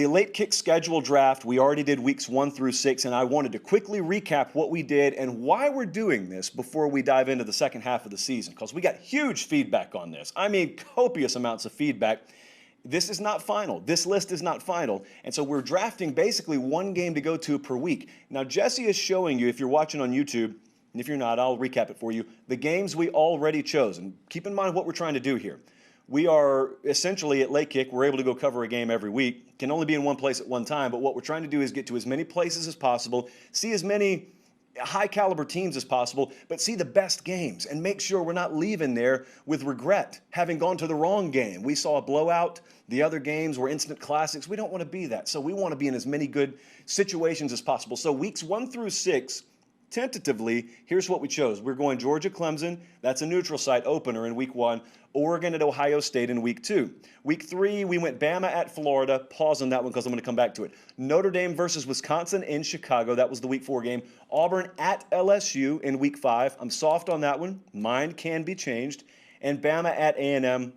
The late kick schedule draft, we already did weeks 1 through 6, and I wanted to quickly recap what we did and why we're doing this before we dive into the second half of the season, because we got huge feedback on this. I mean, copious amounts of feedback. This is not final. This list is not final. And so we're drafting basically one game to go to per week. Now, Jesse is showing you, if you're watching on YouTube, and if you're not, I'll recap it for you, the games we already chose. And keep in mind what we're trying to do here. We are essentially at late kick, we're able to go cover a game every week, can only be in one place at one time, but what we're trying to do is get to as many places as possible, see as many high caliber teams as possible, but see the best games and make sure we're not leaving there with regret, having gone to the wrong game. We saw a blowout, the other games were instant classics. We don't want to be that. So we want to be in as many good situations as possible. So weeks 1 through 6, tentatively, here's what we chose. We're going Georgia-Clemson. That's a neutral site opener in week 1. Oregon at Ohio State in week 2. Week 3, we went Bama at Florida. Pause on that one because I'm going to come back to it. Notre Dame versus Wisconsin in Chicago. That was the week 4 game. Auburn at LSU in week 5. I'm soft on that one. Mind can be changed. And Bama at A&M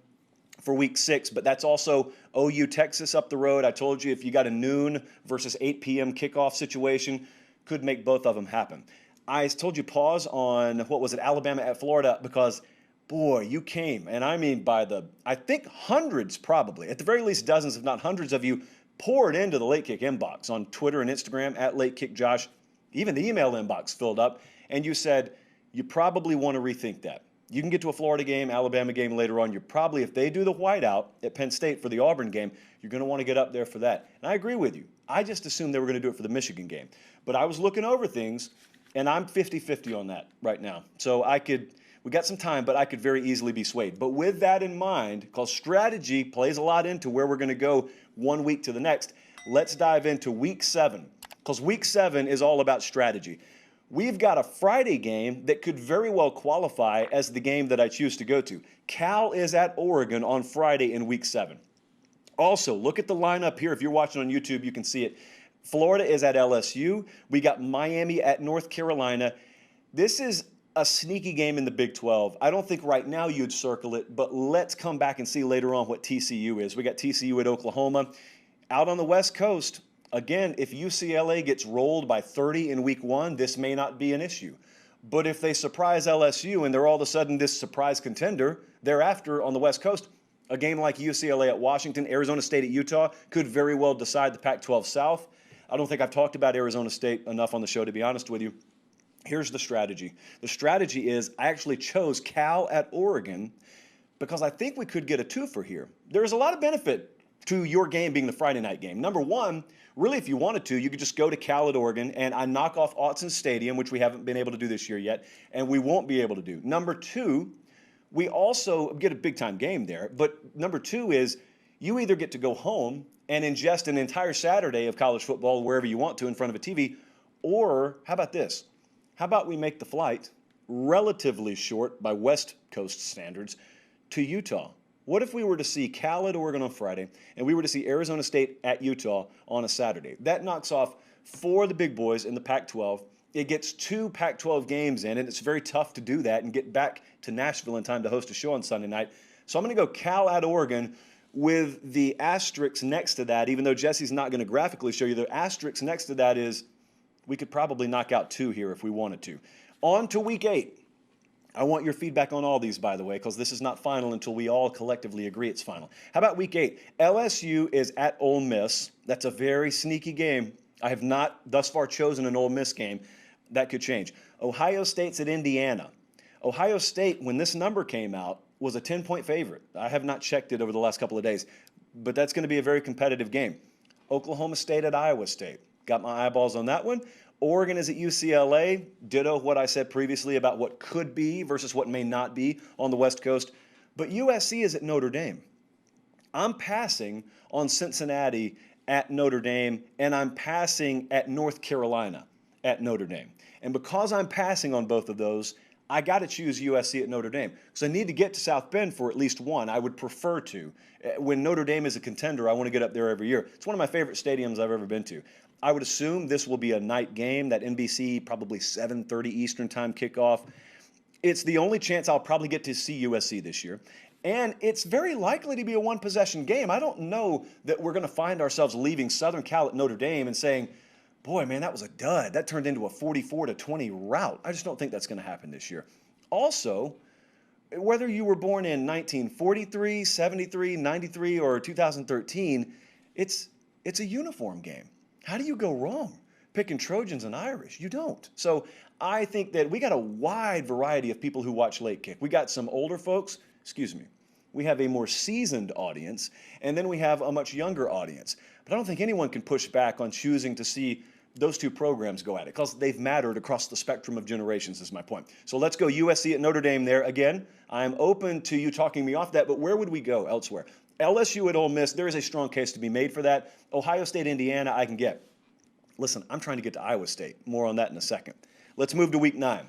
for week 6, but that's also OU Texas up the road. I told you if you got a noon versus 8 p.m. kickoff situation, could make both of them happen. I told you pause on, what was it, Alabama at Florida, because, boy, you came, and I mean by the, I think hundreds probably, at the very least dozens, if not hundreds of you, poured into the Late Kick inbox on Twitter and Instagram, at Late Kick Josh. Even the email inbox filled up, and you said, you probably want to rethink that. You can get to a Florida game, Alabama game later on. You're probably, if they do the whiteout at Penn State for the Auburn game, you're going to want to get up there for that. And I agree with you. I just assumed they were going to do it for the Michigan game. But I was looking over things, and I'm 50-50 on that right now. So we got some time, but I could very easily be swayed. But with that in mind, because strategy plays a lot into where we're going to go one week to the next, let's dive into week 7, because week 7 is all about strategy. We've got a Friday game that could very well qualify as the game that I choose to go to. Cal is at Oregon on Friday in week 7. Also, look at the lineup here. If you're watching on YouTube, you can see it. Florida is at LSU. We got Miami at North Carolina. This is a sneaky game in the Big 12. I don't think right now you'd circle it, but let's come back and see later on what TCU is. We got TCU at Oklahoma. Out on the West Coast, again, if UCLA gets rolled by 30 in week 1, this may not be an issue. But if they surprise LSU and they're all of a sudden this surprise contender, thereafter on the West Coast, a game like UCLA at Washington, Arizona State at Utah could very well decide the Pac-12 South. I don't think I've talked about Arizona State enough on the show, to be honest with you. Here's the strategy. The strategy is I actually chose Cal at Oregon because I think we could get a twofer here. There's a lot of benefit to your game being the Friday night game. Number one, really, if you wanted to, you could just go to Cal at Oregon, and I knock off Autzen Stadium, which we haven't been able to do this year yet, and we won't be able to do. Number two, we also get a big-time game there, but number two is you either get to go home and ingest an entire Saturday of college football wherever you want to in front of a TV, or how about this? How about we make the flight relatively short by West Coast standards to Utah? What if we were to see Cal at Oregon on Friday and we were to see Arizona State at Utah on a Saturday? That knocks off 4 of the big boys in the Pac-12. It gets 2 Pac-12 games in, and it's very tough to do that and get back to Nashville in time to host a show on Sunday night. So I'm going to go Cal at Oregon with the asterisk next to that, even though Jesse's not going to graphically show you. The asterisk next to that is we could probably knock out 2 here if we wanted to. On to week 8. I want your feedback on all these, by the way, because this is not final until we all collectively agree it's final. How about week 8? LSU is at Ole Miss. That's a very sneaky game. I have not thus far chosen an Ole Miss game. That could change. Ohio State's at Indiana. Ohio State, when this number came out, was a 10-point favorite. I have not checked it over the last couple of days, but that's going to be a very competitive game. Oklahoma State at Iowa State. Got my eyeballs on that one. Oregon is at UCLA. Ditto what I said previously about what could be versus what may not be on the West Coast. But USC is at Notre Dame. I'm passing on Cincinnati at Notre Dame, and I'm passing at North Carolina at Notre Dame. And because I'm passing on both of those, I got to choose USC at Notre Dame. Because I need to get to South Bend for at least one. I would prefer to. When Notre Dame is a contender, I want to get up there every year. It's one of my favorite stadiums I've ever been to. I would assume this will be a night game, that NBC, probably 7:30 Eastern time kickoff. It's the only chance I'll probably get to see USC this year. And it's very likely to be a one-possession game. I don't know that we're going to find ourselves leaving Southern Cal at Notre Dame and saying, boy, man, that was a dud. That turned into a 44-20 rout. I just don't think that's going to happen this year. Also, whether you were born in 1943, 73, 93, or 2013, it's a uniform game. How do you go wrong picking Trojans and Irish? You don't. So I think that we got a wide variety of people who watch late kick. We got some older folks, excuse me. We have a more seasoned audience, and then we have a much younger audience. But I don't think anyone can push back on choosing to see those two programs go at it because they've mattered across the spectrum of generations is my point. So let's go USC at Notre Dame there. Again, I'm open to you talking me off that, but where would we go elsewhere? LSU at Ole Miss, there is a strong case to be made for that. Ohio State, Indiana, I can get. Listen, I'm trying to get to Iowa State. More on that in a second. Let's move to Week 9.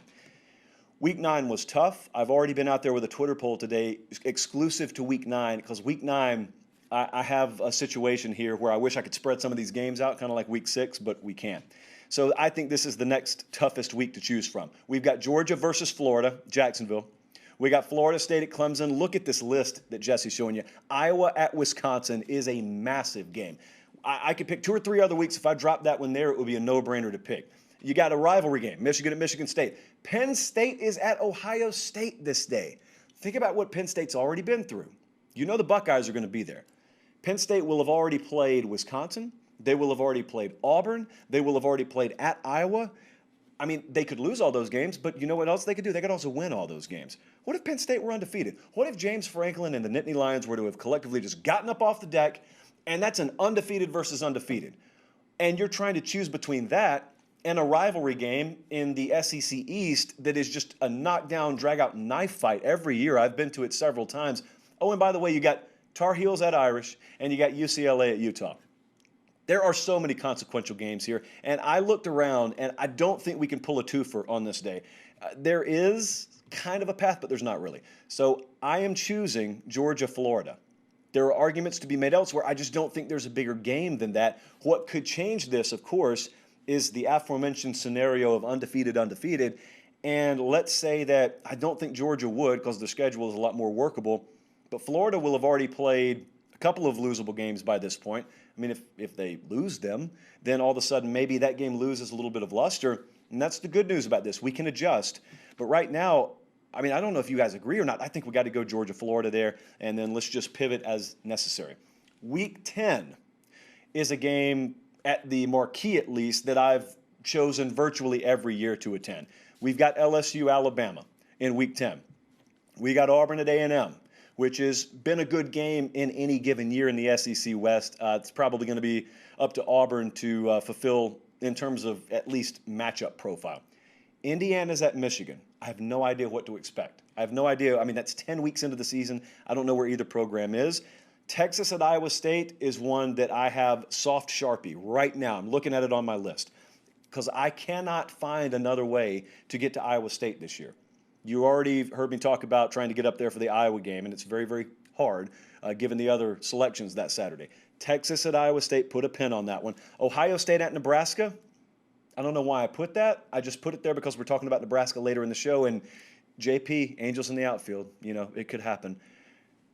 Week 9 was tough. I've already been out there with a Twitter poll today exclusive to Week 9 because Week 9, I have a situation here where I wish I could spread some of these games out, kind of like Week 6, but we can't. So I think this is the next toughest week to choose from. We've got Georgia versus Florida, Jacksonville. We got Florida State at Clemson. Look at this list that Jesse's showing you. Iowa at Wisconsin is a massive game. I could pick 2 or 3 other weeks. If I dropped that one there, it would be a no-brainer to pick. You got a rivalry game, Michigan at Michigan State. Penn State is at Ohio State this day. Think about what Penn State's already been through. You know the Buckeyes are going to be there. Penn State will have already played Wisconsin. They will have already played Auburn. They will have already played at Iowa. I mean, they could lose all those games, but you know what else they could do? They could also win all those games. What if Penn State were undefeated? What if James Franklin and the Nittany Lions were to have collectively just gotten up off the deck, and that's an undefeated versus undefeated? And you're trying to choose between that and a rivalry game in the SEC East that is just a knockdown, drag-out knife fight every year. I've been to it several times. Oh, and by the way, you got Tar Heels at Irish, and you got UCLA at Utah. There are so many consequential games here, and I looked around, and I don't think we can pull a twofer on this day. There is kind of a path, but there's not really. So I am choosing Georgia, Florida. There are arguments to be made elsewhere. I just don't think there's a bigger game than that. What could change this, of course, is the aforementioned scenario of undefeated. And let's say that I don't think Georgia would because their schedule is a lot more workable, but Florida will have already played a couple of losable games by this point. I mean, if they lose them, then all of a sudden maybe that game loses a little bit of luster, and that's the good news about this. We can adjust. But right now, I mean, I don't know if you guys agree or not. I think we got to go Georgia, Florida there, and then let's just pivot as necessary. Week 10 is a game at the marquee, at least, that I've chosen virtually every year to attend. We've got LSU, Alabama in Week 10. We got Auburn at A&M, which has been a good game in any given year in the SEC West. It's probably going to be up to Auburn to fulfill in terms of at least matchup profile. Indiana's at Michigan. I have no idea what to expect. I have no idea. I mean, that's 10 weeks into the season. I don't know where either program is. Texas at Iowa State is one that I have soft Sharpie right now. I'm looking at it on my list because I cannot find another way to get to Iowa State this year. You already heard me talk about trying to get up there for the Iowa game, and it's very, very hard given the other selections that Saturday. Texas at Iowa State, put a pin on that one. Ohio State at Nebraska, I don't know why I put that. I just put it there because we're talking about Nebraska later in the show, and JP, Angels in the outfield, you know, it could happen.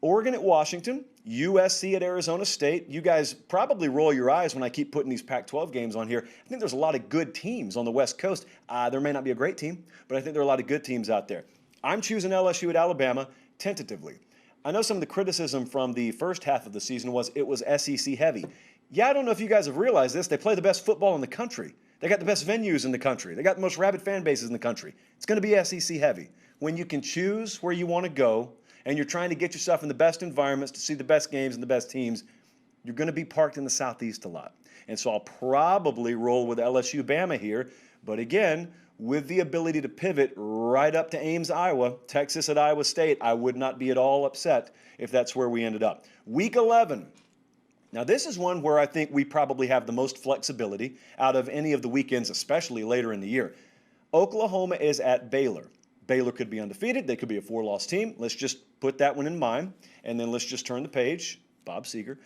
Oregon at Washington, USC at Arizona State. You guys probably roll your eyes when I keep putting these Pac-12 games on here. I think there's a lot of good teams on the West Coast. There may not be a great team, but I think there are a lot of good teams out there. I'm choosing LSU at Alabama tentatively. I know some of the criticism from the first half of the season was it was SEC heavy. Yeah, I don't know if you guys have realized this. They play the best football in the country. They got the best venues in the country. They got the most rabid fan bases in the country. It's going to be SEC heavy. When you can choose where you want to go, and you're trying to get yourself in the best environments to see the best games and the best teams, you're going to be parked in the Southeast a lot. And so I'll probably roll with LSU Bama here. But again, with the ability to pivot right up to Ames, Iowa, Texas at Iowa State, I would not be at all upset if that's where we ended up. Week 11. Now, this is one where I think we probably have the most flexibility out of any of the weekends, especially later in the year. Oklahoma is at Baylor. Baylor could be undefeated. They could be a 4-loss team. Let's just put that one in mind, and then let's just turn the page. Bob Seeger.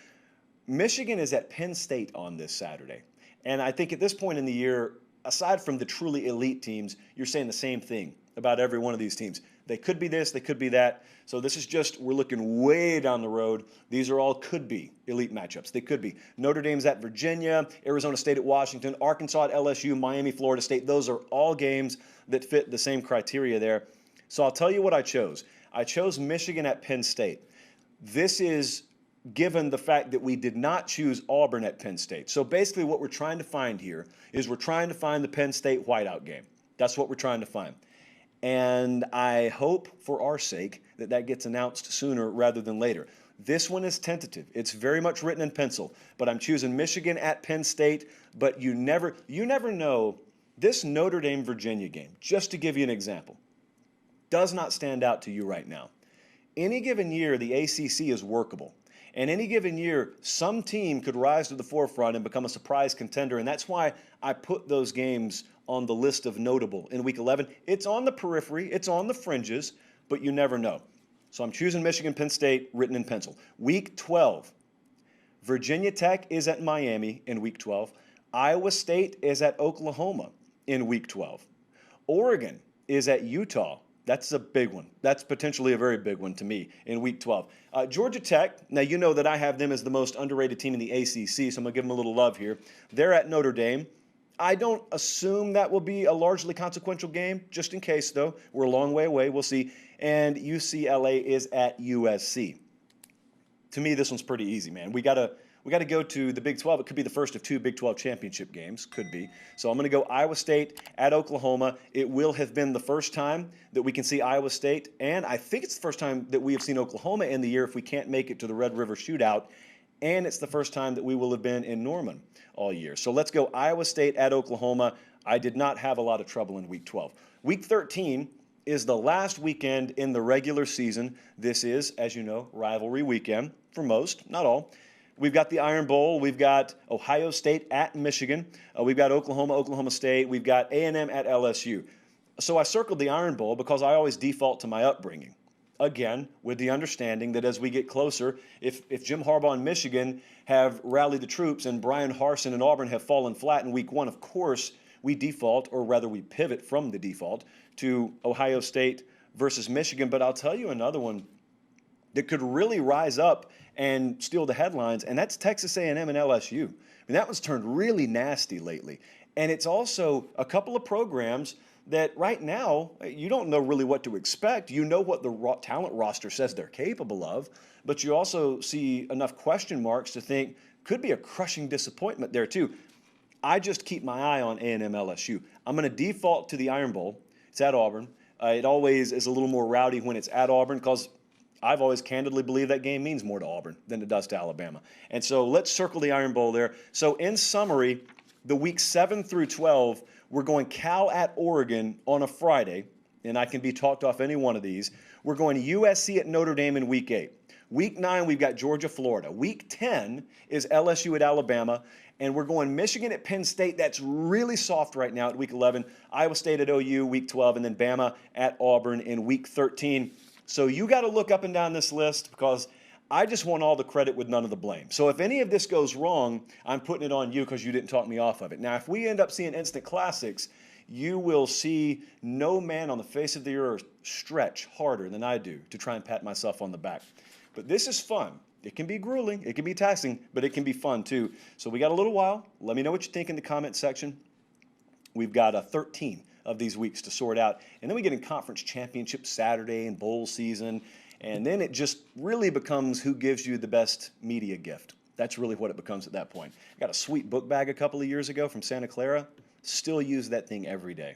Michigan is at Penn State on this Saturday. And I think at this point in the year, aside from the truly elite teams, you're saying the same thing about every one of these teams. They could be this, they could be that. So this is just, we're looking way down the road. These are all could be elite matchups. They could be. Notre Dame's at Virginia, Arizona State at Washington, Arkansas at LSU, Miami, Florida State. Those are all games that fit the same criteria there. So I'll tell you what I chose. I chose Michigan at Penn State. This is given the fact that we did not choose Auburn at Penn State. So basically what we're trying to find here is we're trying to find the Penn State whiteout game. That's what we're trying to find. And I hope for our sake that that gets announced sooner rather than later. This one is tentative. It's very much written in pencil, but I'm choosing Michigan at Penn State, but you never know. This Notre Dame Virginia game, just to give you an example, does not stand out to you right now. Any given year, the ACC is workable. And any given year, some team could rise to the forefront and become a surprise contender. And that's why I put those games on the list of notable in Week 11. It's on the periphery. It's on the fringes, but you never know. So I'm choosing Michigan, Penn State, written in pencil. Week 12, Virginia Tech is at Miami in Week 12. Iowa State is at Oklahoma in Week 12. Oregon is at Utah. That's a big one. That's potentially a very big one to me in Week 12. Georgia Tech, now you know that I have them as the most underrated team in the ACC, so I'm going to give them a little love here. They're at Notre Dame. I don't assume that will be a largely consequential game, just in case, though. We're a long way away. We'll see. And UCLA is at USC. To me, this one's pretty easy, man. We got to go to the Big 12. It could be the first of two Big 12 championship games. Could be. So I'm going to go Iowa State at Oklahoma. It will have been the first time that we can see Iowa State, and I think it's the first time that we have seen Oklahoma in the year if we can't make it to the Red River Shootout, and it's the first time that we will have been in Norman all year. So let's go Iowa State at Oklahoma. I did not have a lot of trouble in Week 12. Week 13 is the last weekend in the regular season. This is, as you know, rivalry weekend for most, not all. We've got the Iron Bowl. We've got Ohio State at Michigan. We've got Oklahoma State. We've got A&M at LSU. So I circled the Iron Bowl because I always default to my upbringing. Again, with the understanding that as we get closer, if Jim Harbaugh and Michigan have rallied the troops and Brian Harsin and Auburn have fallen flat in Week 1, of course, we default, or rather we pivot from the default, to Ohio State versus Michigan. But I'll tell you another one that could really rise up and steal the headlines, and that's Texas A&M and LSU. I mean, that one's turned really nasty lately. And it's also a couple of programs that right now you don't know really what to expect. You know what the talent roster says they're capable of, but you also see enough question marks to think could be a crushing disappointment there too. I just keep my eye on A&M LSU. I'm going to default to the Iron Bowl. It's at Auburn. It always is a little more rowdy when it's at Auburn because I've always candidly believed that game means more to Auburn than it does to Alabama. And so let's circle the Iron Bowl there. So in summary, the weeks 7 through 12, we're going Cal at Oregon on a Friday, and I can be talked off any one of these. We're going USC at Notre Dame in Week 8. Week 9, we've got Georgia, Florida. Week 10 is LSU at Alabama. And we're going Michigan at Penn State. That's really soft right now at Week 11. Iowa State at OU, Week 12. And then Bama at Auburn in Week 13. So you got to look up and down this list because I just want all the credit with none of the blame. So if any of this goes wrong, I'm putting it on you because you didn't talk me off of it. Now, if we end up seeing instant classics, you will see no man on the face of the earth stretch harder than I do to try and pat myself on the back. But this is fun. It can be grueling, it can be taxing, but it can be fun too. So we got a little while. Let me know what you think in the comment section. We've got 13 of these weeks to sort out. And then we get in conference championship Saturday and bowl season. And then it just really becomes who gives you the best media gift. That's really what it becomes at that point. I got a sweet book bag a couple of years ago from Santa Clara. Still use that thing every day.